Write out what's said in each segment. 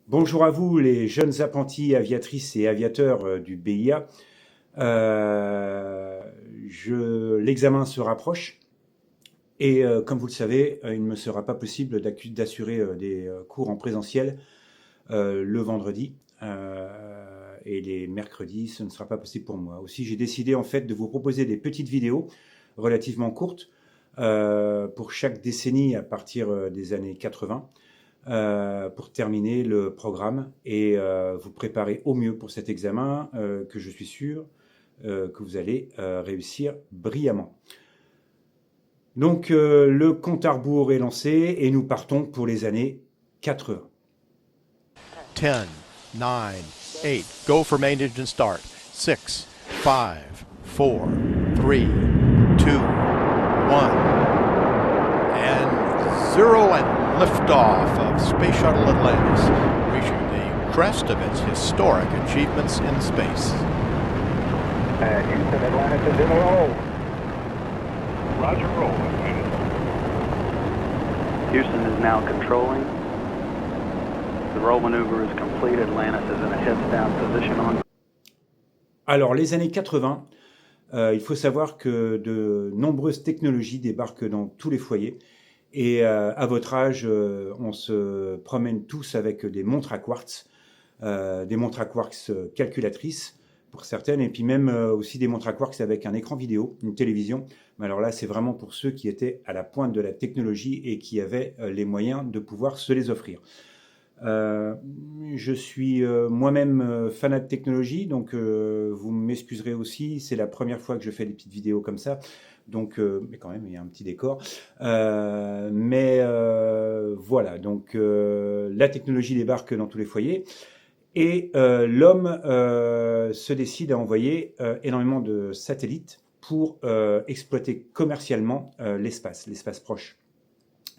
Bonjour à vous, les jeunes apprentis aviatrices et aviateurs du BIA. Euh, L'examen se rapproche et comme vous le savez, il ne me sera pas possible d'assurer des cours en présentiel le vendredi et les mercredis, ce ne sera pas possible pour moi. Aussi, j'ai décidé en fait de vous proposer des petites vidéos relativement courtes pour chaque décennie à partir des années 80 pour terminer le programme et vous préparer au mieux pour cet examen que je suis sûr que vous allez réussir brillamment. Donc le compte à rebours est lancé et nous partons pour les années 80. 10, 9, 8, go for main engine start. 6, 5, 4, 3, 2, 1, and 0 and liftoff of Space Shuttle Atlantis, reaching the crest of its historic achievements in space. Houston, Atlantis is in the roll. Roger, roll, Atlantis. Houston is now controlling. The roll maneuver is complete. Atlantis is in a heads down position on. Alors les années 80, il faut savoir que de nombreuses technologies débarquent dans tous les foyers. Et à votre âge, on se promène tous avec des montres à quartz calculatrices pour certaines, et puis même aussi des montres à quartz avec un écran vidéo, une télévision. Mais alors là, c'est vraiment pour ceux qui étaient à la pointe de la technologie et qui avaient les moyens de pouvoir se les offrir. Je suis moi-même fanat de technologie, donc vous m'excuserez aussi, c'est la première fois que je fais des petites vidéos comme ça. Donc, mais quand même, il y a un petit décor. Voilà, donc la technologie débarque dans tous les foyers et l'homme se décide à envoyer énormément de satellites pour exploiter commercialement l'espace proche.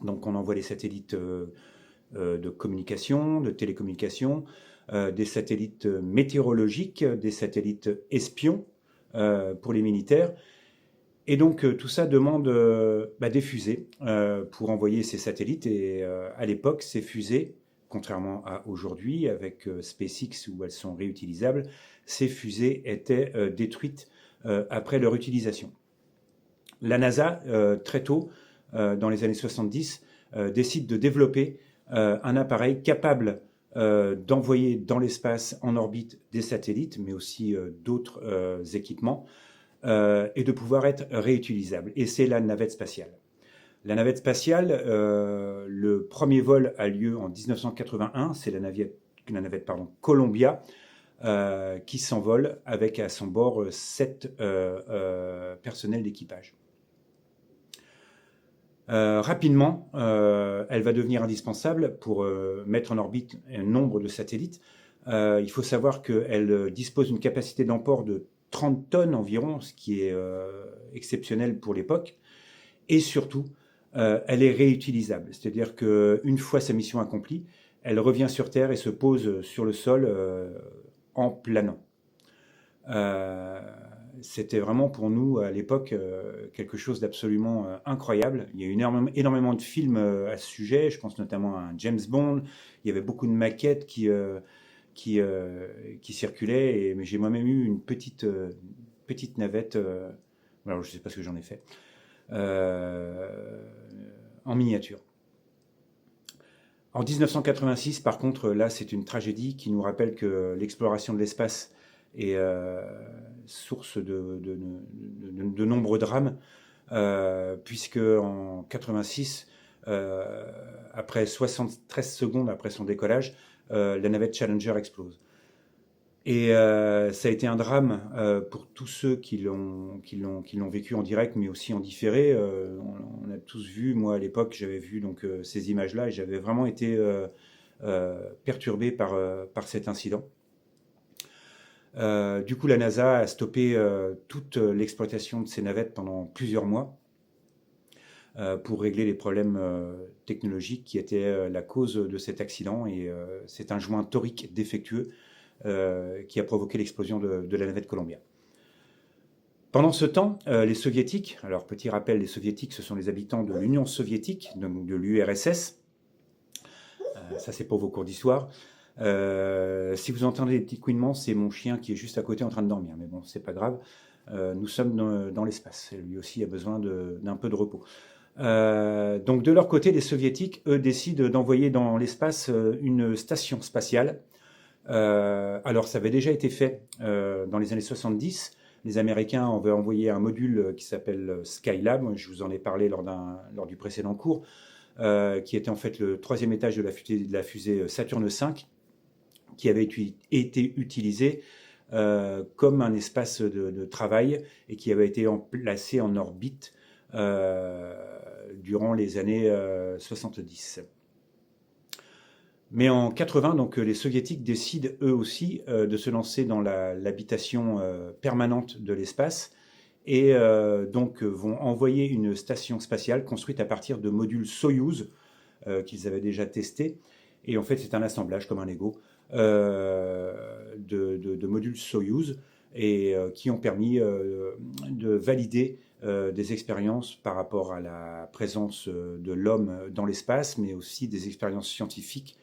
Donc, on envoie des satellites de communication, de télécommunication, des satellites météorologiques, des satellites espions pour les militaires. Et donc tout ça demande des fusées pour envoyer ces satellites. Et à l'époque, ces fusées, contrairement à aujourd'hui avec SpaceX où elles sont réutilisables, ces fusées étaient détruites après leur utilisation. La NASA, très tôt, dans les années 70, décide de développer un appareil capable d'envoyer dans l'espace en orbite des satellites, mais aussi d'autres équipements, et de pouvoir être réutilisable. Et c'est la navette spatiale. La navette spatiale, le premier vol a lieu en 1981, c'est la navette Columbia, qui s'envole avec à son bord 7 personnels d'équipage. Rapidement, elle va devenir indispensable pour mettre en orbite un nombre de satellites. Il faut savoir qu'elle dispose d'une capacité d'emport de 30 tonnes environ, ce qui est exceptionnel pour l'époque. Et surtout, elle est réutilisable. C'est-à-dire qu'une fois sa mission accomplie, elle revient sur Terre et se pose sur le sol en planant. C'était vraiment pour nous, à l'époque, quelque chose d'absolument incroyable. Il y a eu énormément de films à ce sujet. Je pense notamment à un James Bond. Il y avait beaucoup de maquettes qui circulaient. Mais j'ai moi-même eu une petite navette. Alors, je ne sais pas ce que j'en ai fait. En miniature. En 1986, par contre, là, c'est une tragédie qui nous rappelle que l'exploration de l'espace est source de nombreux drames, puisque en 86, après 73 secondes après son décollage, la navette Challenger explose. Et ça a été un drame pour tous ceux qui l'ont vécu en direct, mais aussi en différé. On a tous vu, moi à l'époque, j'avais vu donc ces images-là et j'avais vraiment été perturbé par cet incident. Du coup, la NASA a stoppé toute l'exploitation de ces navettes pendant plusieurs mois pour régler les problèmes technologiques qui étaient la cause de cet accident. Et c'est un joint torique défectueux qui a provoqué l'explosion de la navette Columbia. Pendant ce temps, les soviétiques, alors petit rappel, les soviétiques, ce sont les habitants de l'Union soviétique, donc de l'URSS, ça c'est pour vos cours d'histoire, Si vous entendez des petits couinements, c'est mon chien qui est juste à côté en train de dormir. Mais bon, c'est pas grave. Nous sommes dans l'espace. Lui aussi a besoin d'un peu de repos. Donc de leur côté, les soviétiques, eux, décident d'envoyer dans l'espace une station spatiale. Alors ça avait déjà été fait dans les années 70. Les Américains avaient envoyé un module qui s'appelle Skylab, je vous en ai parlé lors du précédent cours, qui était en fait le 3e étage de la fusée Saturne V, qui avait été utilisé comme un espace de travail et qui avait été placé en orbite durant les années 70. Mais en 80, donc, les soviétiques décident eux aussi de se lancer dans l'habitation permanente de l'espace et donc vont envoyer une station spatiale construite à partir de modules Soyouz qu'ils avaient déjà testés. Et en fait, c'est un assemblage comme un Lego de modules Soyouz et qui ont permis de valider des expériences par rapport à la présence de l'homme dans l'espace, mais aussi des expériences scientifiques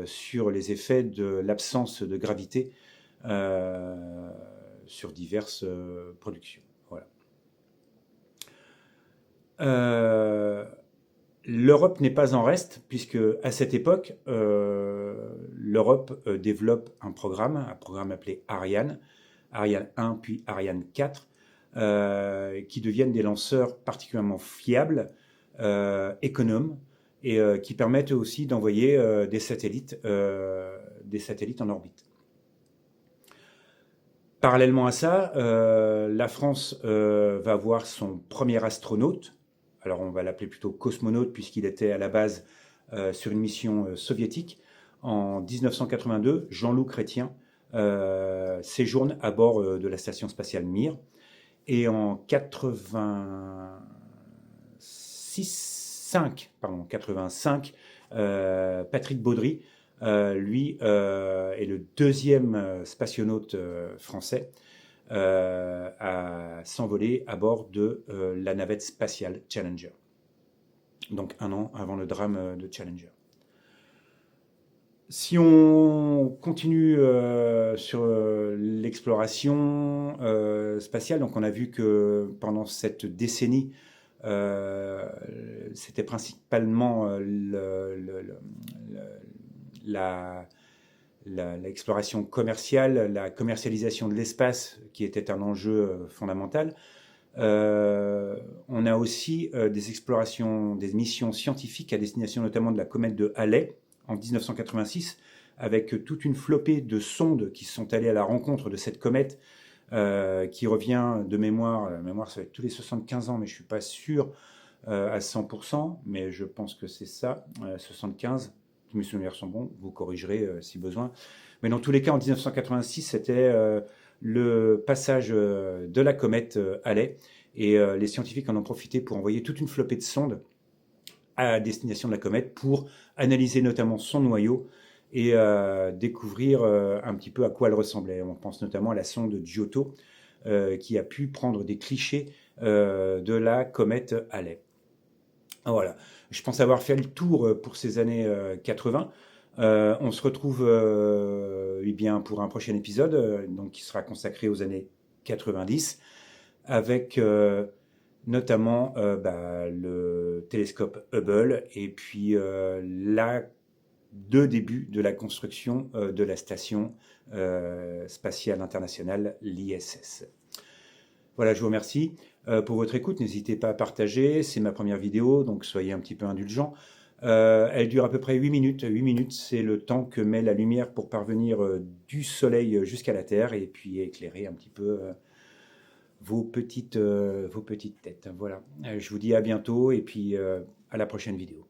sur les effets de l'absence de gravité sur diverses productions. Voilà. L'Europe n'est pas en reste, puisque à cette époque, l'Europe développe un programme appelé Ariane 1 puis Ariane 4, qui deviennent des lanceurs particulièrement fiables, économes, et qui permettent aussi d'envoyer des satellites en orbite. Parallèlement à ça, la France va avoir son premier astronaute. Alors on va l'appeler plutôt cosmonaute puisqu'il était à la base sur une mission soviétique. En 1982, Jean-Loup Chrétien séjourne à bord de la station spatiale Mir. Et en 85, Patrick Baudry, lui, est le 2e spationaute français à s'envoler à bord de la navette spatiale Challenger. Donc 1 an avant le drame de Challenger. Si on continue sur l'exploration spatiale, donc on a vu que pendant cette décennie, c'était principalement l'exploration commerciale, la commercialisation de l'espace qui était un enjeu fondamental. On a aussi des explorations, des missions scientifiques à destination notamment de la comète de Halley en 1986, avec toute une flopée de sondes qui sont allées à la rencontre de cette comète qui revient de mémoire. La mémoire, ça va être tous les 75 ans, mais je ne suis pas sûr à 100%, mais je pense que c'est ça, 75. Tous mes souvenirs sont bons, vous corrigerez si besoin. Mais dans tous les cas, en 1986, c'était le passage de la comète Halley, et les scientifiques en ont profité pour envoyer toute une flopée de sondes à destination de la comète pour analyser notamment son noyau et découvrir un petit peu à quoi elle ressemblait. On pense notamment à la sonde Giotto qui a pu prendre des clichés de la comète Halley. Voilà, je pense avoir fait le tour pour ces années 80. On se retrouve bien pour un prochain épisode donc qui sera consacré aux années 90 avec notamment le télescope Hubble et puis le début de la construction de la station spatiale internationale, l'ISS. Voilà, je vous remercie pour votre écoute. N'hésitez pas à partager. C'est ma première vidéo, donc soyez un petit peu indulgents. Elle dure à peu près 8 minutes. 8 minutes, c'est le temps que met la lumière pour parvenir du soleil jusqu'à la Terre et puis éclairer un petit peu vos petites têtes. Voilà. Je vous dis à bientôt et puis à la prochaine vidéo.